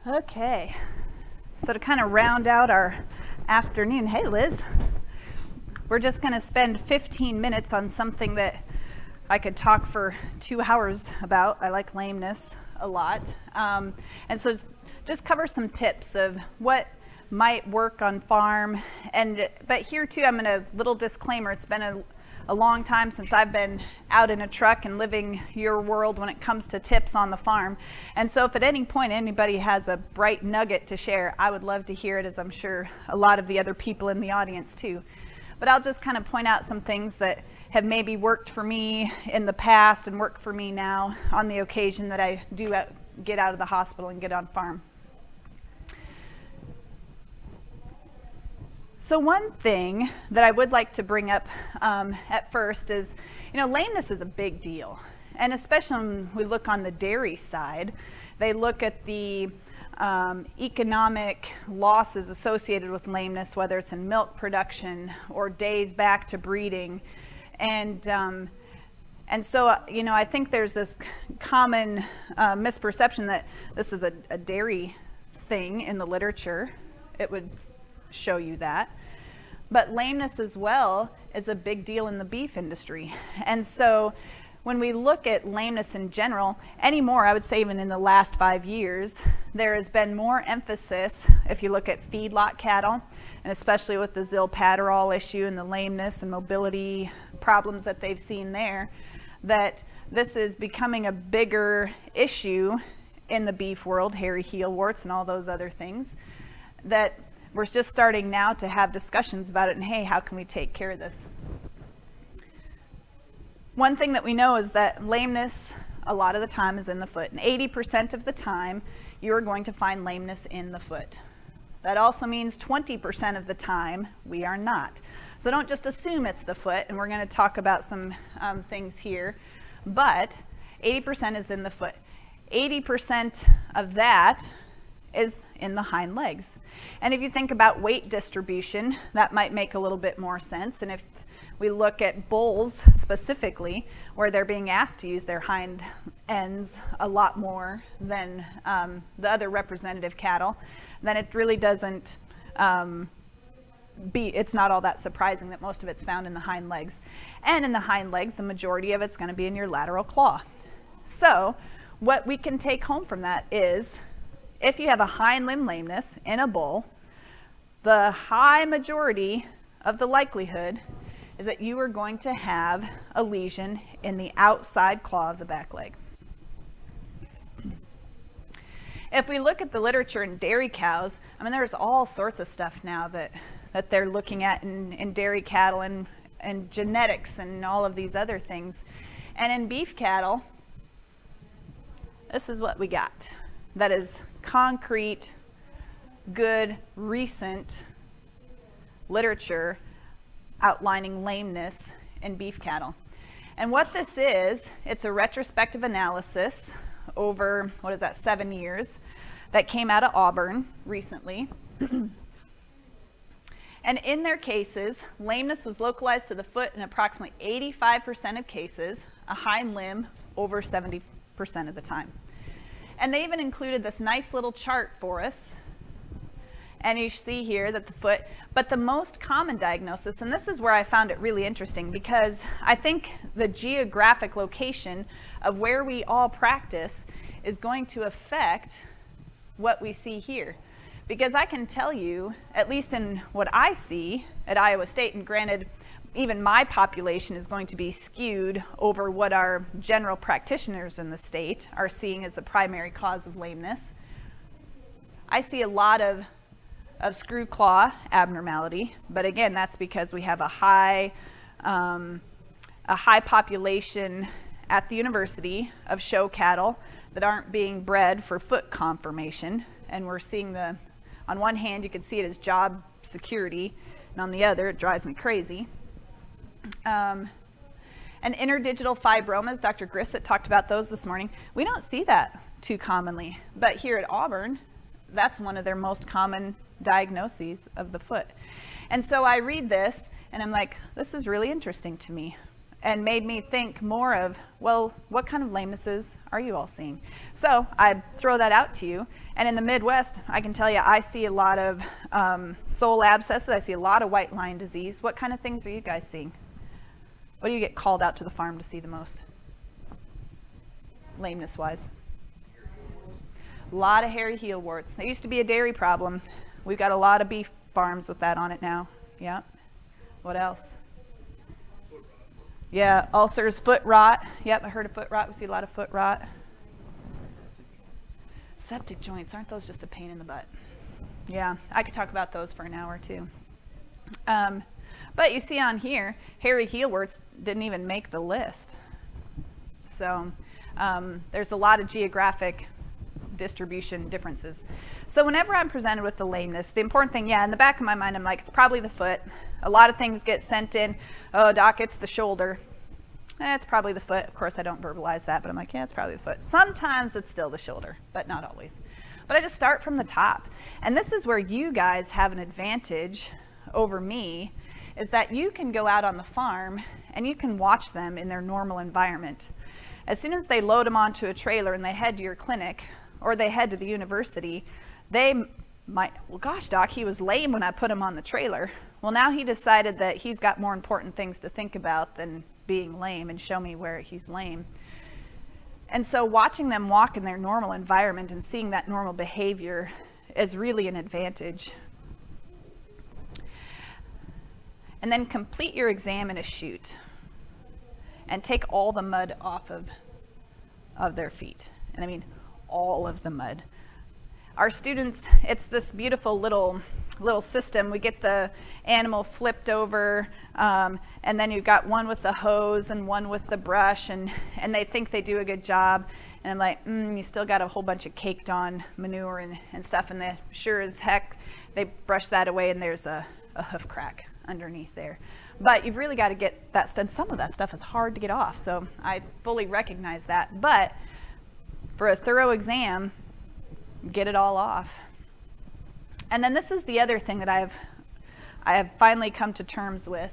Okay, so to kind of round out our afternoon, hey Liz, we're just going to spend 15 minutes on something that I could talk for 2 hours about. I like lameness a lot. And so just cover some tips of what might work on farm. But here too, I'm going to, little disclaimer, it's been a long time since I've been out in a truck and living your world when it comes to tips on the farm. And so if at any point anybody has a bright nugget to share, I would love to hear it, as I'm sure a lot of the other people in the audience too. But I'll just kind of point out some things that have maybe worked for me in the past and work for me now on the occasion that I do get out of the hospital and get on farm. So one thing that I would like to bring up at first is, lameness is a big deal. And especially when we look on the dairy side, they look at the economic losses associated with lameness, whether it's in milk production or days back to breeding. And so, I think there's this common misperception that this is a dairy thing in the literature. It would show you that. But lameness as well is a big deal in the beef industry. And so when we look at lameness in general, anymore, I would say even in the last 5 years, there has been more emphasis, if you look at feedlot cattle, and especially with the Zilpaterol issue and the lameness and mobility problems that they've seen there, that this is becoming a bigger issue in the beef world, hairy heel warts and all those other things, that we're just starting now to have discussions about it and, hey, how can we take care of this? One thing that we know is that lameness a lot of the time is in the foot, and 80% of the time you are going to find lameness in the foot. That also means 20% of the time we are not. So don't just assume it's the foot, and we're going to talk about some things here, but 80% is in the foot. 80% of that is in the hind legs. And if you think about weight distribution, that might make a little bit more sense. And if we look at bulls specifically, where they're being asked to use their hind ends a lot more than the other representative cattle, then it really doesn't it's not all that surprising that most of it's found in the hind legs. And in the hind legs, the majority of it's going to be in your lateral claw. So what we can take home from that is, if you have a hind limb lameness in a bull, the high majority of the likelihood is that you are going to have a lesion in the outside claw of the back leg. If we look at the literature in dairy cows, there's all sorts of stuff now that they're looking at in dairy cattle and genetics and all of these other things. And in beef cattle, this is what we got. That is concrete, good, recent literature outlining lameness in beef cattle. And what this is, it's a retrospective analysis over, 7 years, that came out of Auburn recently. And in their cases, lameness was localized to the foot in approximately 85% of cases, a hind limb over 70% of the time. And they even included this nice little chart for us. And you see here that the foot, but the most common diagnosis, and this is where I found it really interesting, because I think the geographic location of where we all practice is going to affect what we see here. Because I can tell you, at least in what I see at Iowa State, and granted, even my population is going to be skewed over what our general practitioners in the state are seeing as the primary cause of lameness. I see a lot of screw claw abnormality, but again, that's because we have a high population at the university of show cattle that aren't being bred for foot conformation, and we're seeing on one hand you can see it as job security, and on the other it drives me crazy. And interdigital fibromas, Dr. Grissett talked about those this morning. We don't see that too commonly, but here at Auburn, that's one of their most common diagnoses of the foot. And so I read this and I'm like, this is really interesting to me. and made me think more of, well, what kind of lamenesses are you all seeing? So I throw that out to you. And in the Midwest, I can tell you, I see a lot of sole abscesses. I see a lot of white line disease. What kind of things are you guys seeing? What do you get called out to the farm to see the most? Lameness-wise. A lot of hairy heel warts. There used to be a dairy problem. We've got a lot of beef farms with that on it now. Yeah. What else? Yeah, ulcers, foot rot. Yep, I heard of foot rot. We see a lot of foot rot. Septic joints, aren't those just a pain in the butt? Yeah, I could talk about those for an hour too. But you see on here, hairy heel warts didn't even make the list. So there's a lot of geographic distribution differences. So whenever I'm presented with the lameness, the important thing, yeah, in the back of my mind, I'm like, it's probably the foot. A lot of things get sent in. Oh, doc, it's the shoulder. It's probably the foot. Of course, I don't verbalize that, but I'm like, yeah, it's probably the foot. Sometimes it's still the shoulder, but not always. But I just start from the top. And this is where you guys have an advantage over me, is that you can go out on the farm and you can watch them in their normal environment. As soon as they load them onto a trailer and they head to your clinic or they head to the university, they might, well, gosh, doc, he was lame when I put him on the trailer. Well, now he decided that he's got more important things to think about than being lame, and show me where he's lame. And so watching them walk in their normal environment and seeing that normal behavior is really an advantage. And then complete your exam in a chute and take all the mud off of their feet. And I mean all of the mud. Our students, it's this beautiful little system. We get the animal flipped over, and then you've got one with the hose and one with the brush, and they think they do a good job. And I'm like, you still got a whole bunch of caked on manure and stuff, and they sure as heck, they brush that away and there's a hoof crack underneath there. But you've really got to get that stuff. Some of that stuff is hard to get off, so I fully recognize that. But for a thorough exam, get it all off. And then this is the other thing that I have finally come to terms with,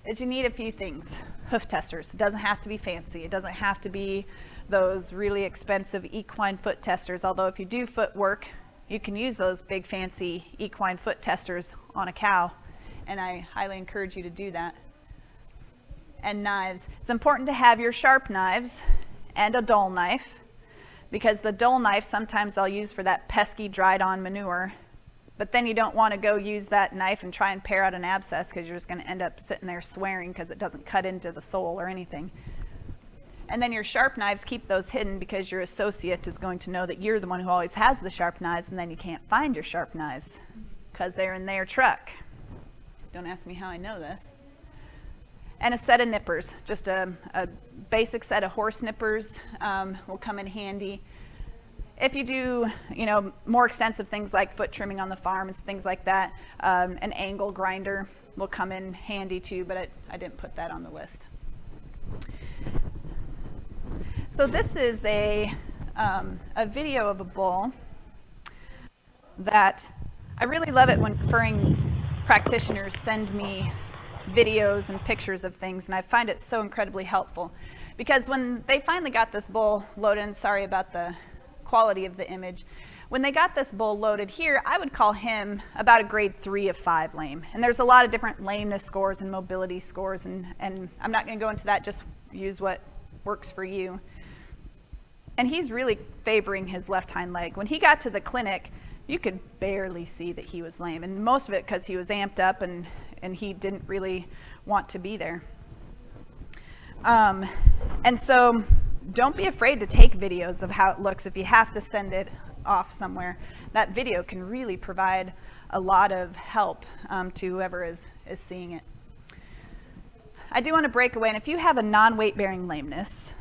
is you need a few things. Hoof testers. It doesn't have to be fancy. It doesn't have to be those really expensive equine foot testers, although if you do foot work, you can use those big fancy equine foot testers on a cow, and I highly encourage you to do that. And knives. It's important to have your sharp knives and a dull knife, because the dull knife sometimes I'll use for that pesky dried on manure, but then you don't want to go use that knife and try and pare out an abscess, because you're just going to end up sitting there swearing because it doesn't cut into the sole or anything. And then your sharp knives, keep those hidden, because your associate is going to know that you're the one who always has the sharp knives, and then you can't find your sharp knives because they're in their truck. Don't ask me how I know this. And a set of nippers, just a basic set of horse nippers will come in handy. If you do, more extensive things like foot trimming on the farm and things like that, an angle grinder will come in handy too, but I didn't put that on the list. So this is a video of a bull that I really love it when referring practitioners send me videos and pictures of things, and I find it so incredibly helpful, because when they finally got this bull loaded, and sorry about the quality of the image, when they got this bull loaded here, I would call him about a grade 3 of 5 lame. And there's a lot of different lameness scores and mobility scores, and I'm not going to go into that, just use what works for you. And he's really favoring his left hind leg. When he got to the clinic, you could barely see that he was lame, and most of it because he was amped up and he didn't really want to be there. And so don't be afraid to take videos of how it looks. If you have to send it off somewhere, that video can really provide a lot of help to whoever is seeing it. I do want to break away, and if you have a non-weight bearing lameness,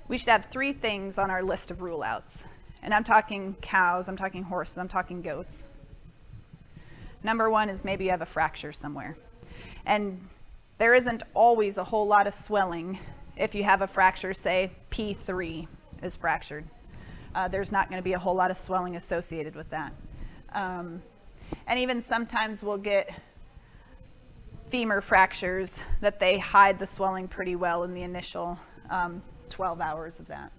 we should have 3 things on our list of rule outs. And I'm talking cows, I'm talking horses, I'm talking goats. Number 1 is maybe you have a fracture somewhere. And there isn't always a whole lot of swelling if you have a fracture, say P3 is fractured. There's not going to be a whole lot of swelling associated with that. And even sometimes we'll get femur fractures that they hide the swelling pretty well in the initial 12 hours of that.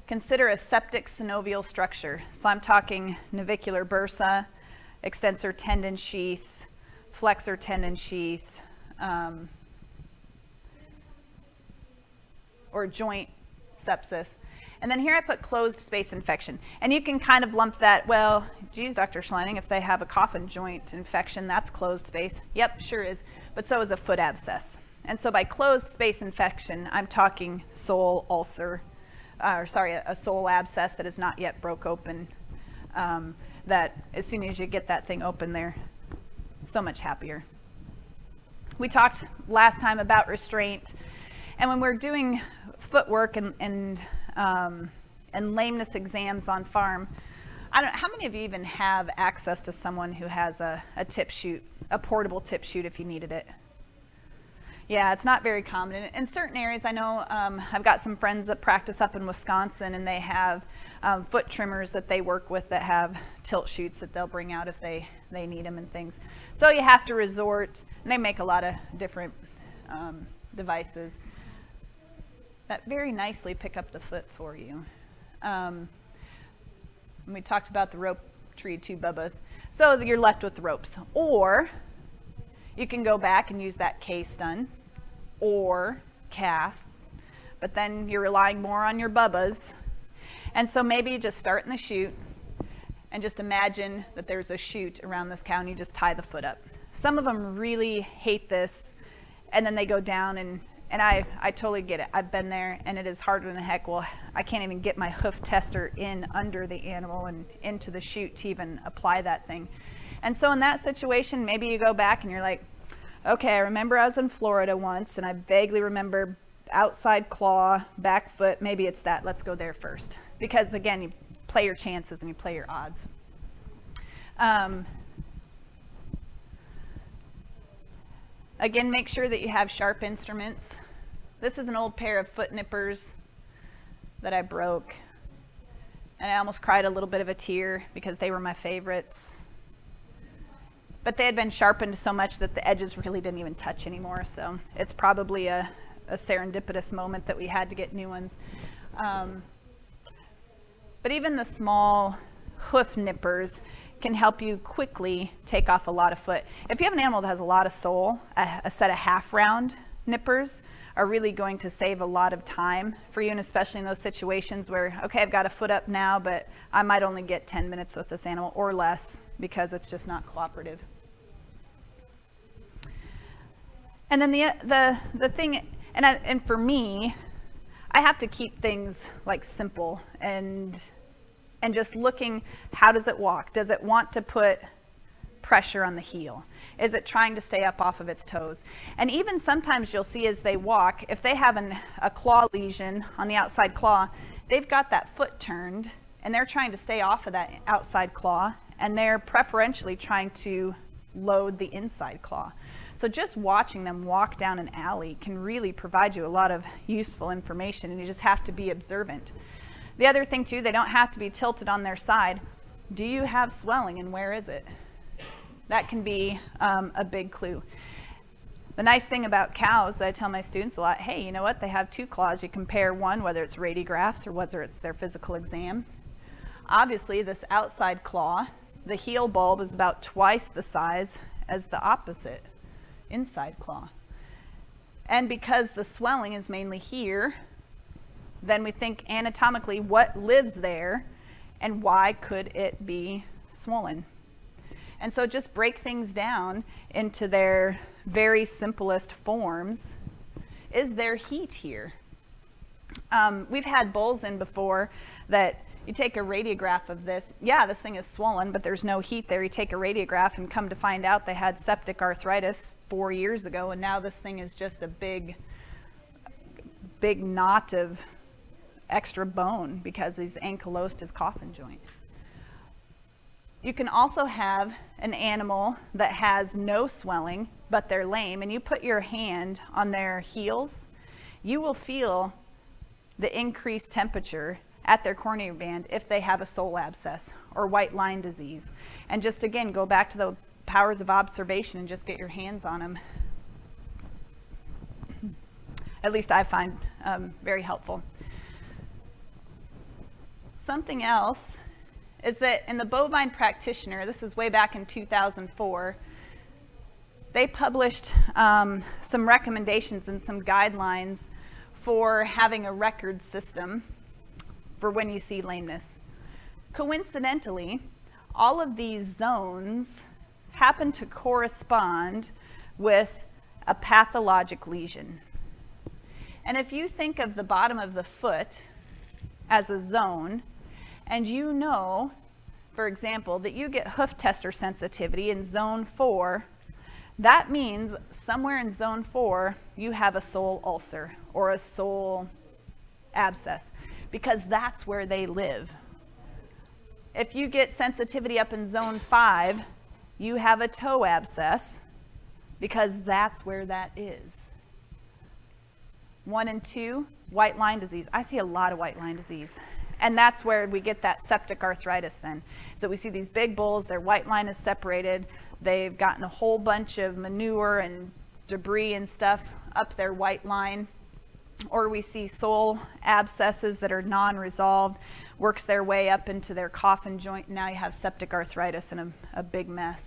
Consider a septic synovial structure. So I'm talking navicular bursa, extensor tendon sheath, flexor tendon sheath, or joint sepsis. And then here I put closed space infection. And you can kind of lump that, well, geez, Dr. Schleining, if they have a coffin joint infection, that's closed space. Yep, sure is. But so is a foot abscess. And so by closed space infection, I'm talking sole ulcer, a sole abscess that is not yet broke open, that as soon as you get that thing open, they're so much happier. We talked last time about restraint, and when we're doing footwork and lameness exams on farm, I don't know, how many of you even have access to someone who has a tip chute, a portable tip chute if you needed it? Yeah, it's not very common. In certain areas, I know I've got some friends that practice up in Wisconsin, and they have foot trimmers that they work with that have tilt chutes that they'll bring out if they need them and things. So you have to resort, and they make a lot of different devices that very nicely pick up the foot for you. We talked about the rope tree 2 bubbas. So you're left with ropes. Or you can go back and use that K-stun or cast, but then you're relying more on your bubbas. And so maybe you just start in the chute and just imagine that there's a chute around this cow and you just tie the foot up. Some of them really hate this, and then they go down, and I totally get it. I've been there, and it is harder than heck. Well, I can't even get my hoof tester in under the animal and into the chute to even apply that thing. And so in that situation, maybe you go back and you're like, okay, I remember I was in Florida once, and I vaguely remember outside claw, back foot, maybe it's that. Let's go there first. Because again, you play your chances and you play your odds. Again, make sure that you have sharp instruments. This is an old pair of foot nippers that I broke, and I almost cried a little bit of a tear because they were my favorites. But they had been sharpened so much that the edges really didn't even touch anymore, so it's probably a serendipitous moment that we had to get new ones. But even the small hoof nippers can help you quickly take off a lot of foot. If you have an animal that has a lot of sole, a set of half-round nippers are really going to save a lot of time for you, and especially in those situations where, okay, I've got a foot up now, but I might only get 10 minutes with this animal or less because it's just not cooperative. And then the thing, and for me, I have to keep things like simple and just looking, how does it walk? Does it want to put pressure on the heel? Is it trying to stay up off of its toes? And even sometimes you'll see as they walk, if they have a claw lesion on the outside claw, they've got that foot turned and they're trying to stay off of that outside claw, and they're preferentially trying to load the inside claw. So just watching them walk down an alley can really provide you a lot of useful information, and you just have to be observant. The other thing too, they don't have to be tilted on their side. Do you have swelling, and where is it? That can be a big clue. The nice thing about cows that I tell my students a lot, hey, you know what? They have 2 claws. You compare one, whether it's radiographs or whether it's their physical exam. Obviously, this outside claw, the heel bulb is about twice the size as the opposite inside claw. And because the swelling is mainly here, then we think anatomically what lives there and why could it be swollen. And so just break things down into their very simplest forms. Is there heat here? We've had bulls in before that you take a radiograph of this. Yeah, this thing is swollen, but there's no heat there. You take a radiograph and come to find out they had septic arthritis 4 years ago, and now this thing is just a big knot of extra bone because he's ankylosed his coffin joint. You can also have an animal that has no swelling, but they're lame, and you put your hand on their heels, you will feel the increased temperature at their coronary band if they have a sole abscess or white line disease. And just again, go back to powers of observation and just get your hands on them. At least I find very helpful. Something else is that in the Bovine Practitioner, this is way back in 2004, they published some recommendations and some guidelines for having a record system for when you see lameness. Coincidentally, all of these zones happen to correspond with a pathologic lesion. And if you think of the bottom of the foot as a zone, and you know, for example, that you get hoof tester sensitivity in zone 4, that means somewhere in zone 4 you have a sole ulcer or a sole abscess, because that's where they live. If you get sensitivity up in zone 5, you have a toe abscess, because that's where that is. 1 and 2, white line disease. I see a lot of white line disease. And that's where we get that septic arthritis then. So we see these big bulls, their white line is separated, they've gotten a whole bunch of manure and debris and stuff up their white line. Or we see sole abscesses that are non-resolved, works their way up into their coffin joint, and now you have septic arthritis and a big mess.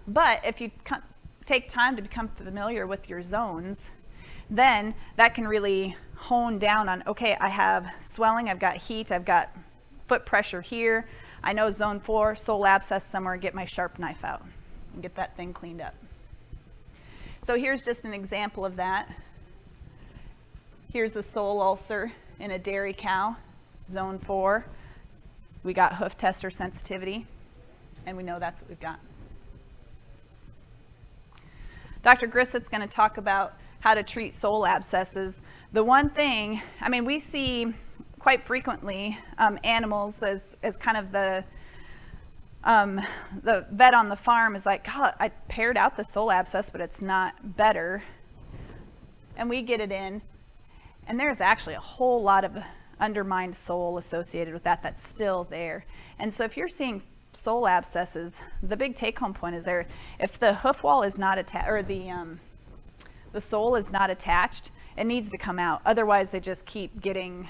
But if you take time to become familiar with your zones, then that can really hone down on, okay, I have swelling, I've got heat, I've got foot pressure here, I know zone 4, sole abscess somewhere, get my sharp knife out and get that thing cleaned up. So here's just an example of that. Here's a sole ulcer in a dairy cow, zone 4. We got hoof tester sensitivity, and we know that's what we've got. Dr. Grissett's going to talk about how to treat sole abscesses. The one thing, I mean, we see quite frequently animals as kind of the vet on the farm is like, God, I paired out the sole abscess, but it's not better. And we get it in, and there's actually a whole lot of undermined sole associated with that that's still there. And so if you're seeing sole abscesses, the big take-home point is there, if the hoof wall is not attached, or the sole is not attached, it needs to come out. Otherwise, they just keep getting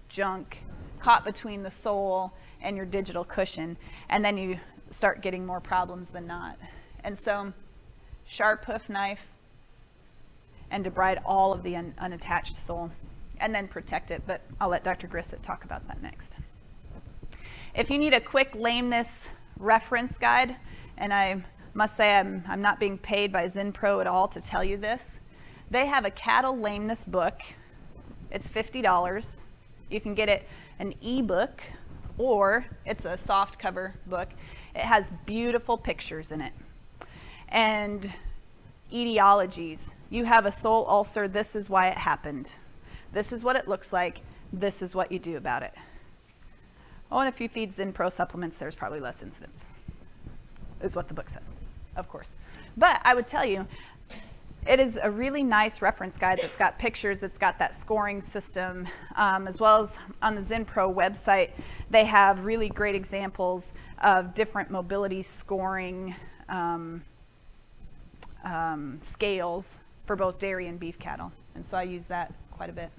junk caught between the sole and your digital cushion, and then you start getting more problems than not. And so, sharp hoof knife and debride all of the unattached sole, and then protect it, but I'll let Dr. Grissett talk about that next. If you need a quick lameness reference guide, and I must say I'm not being paid by Zinpro at all to tell you this, they have a cattle lameness book. It's $50. You can get it an ebook, or it's a soft cover book. It has beautiful pictures in it. And etiologies. You have a sole ulcer, this is why it happened. This is what it looks like, this is what you do about it. Oh, and if you feed Zinpro supplements, there's probably less incidence, is what the book says, of course. But I would tell you, it is a really nice reference guide that's got pictures, it's got that scoring system, as well as on the Zinpro website, they have really great examples of different mobility scoring scales for both dairy and beef cattle. And so I use that quite a bit.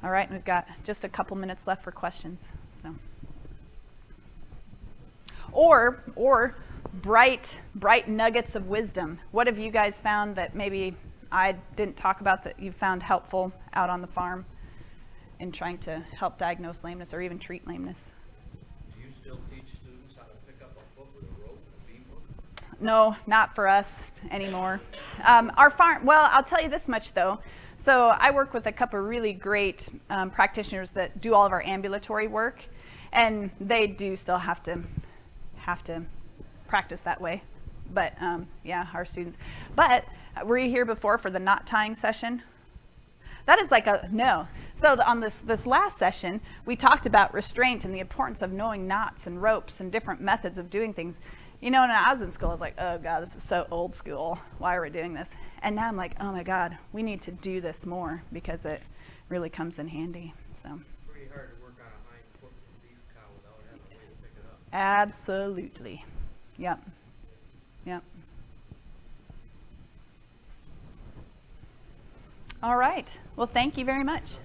All right, we've got just a couple minutes left for questions. So, or bright nuggets of wisdom. What have you guys found that maybe I didn't talk about that you found helpful out on the farm in trying to help diagnose lameness or even treat lameness? Do you still teach students how to pick up a foot with a rope and beam hook? No, not for us anymore. Our farm, well, I'll tell you this much though. So I work with a couple of really great practitioners that do all of our ambulatory work, and they do still have to practice that way. But yeah, our students. But were you here before for the knot tying session? That is like a no. So on this last session, we talked about restraint and the importance of knowing knots and ropes and different methods of doing things. You know, when I was in school, I was like, oh God, this is so old school. Why are we doing this? And now I'm like, oh my God, we need to do this more because it really comes in handy. So. Pretty hard to work on a hind foot with a beef cow without having a way to Absolutely. Yep. Yep. All right. Well, thank you very much.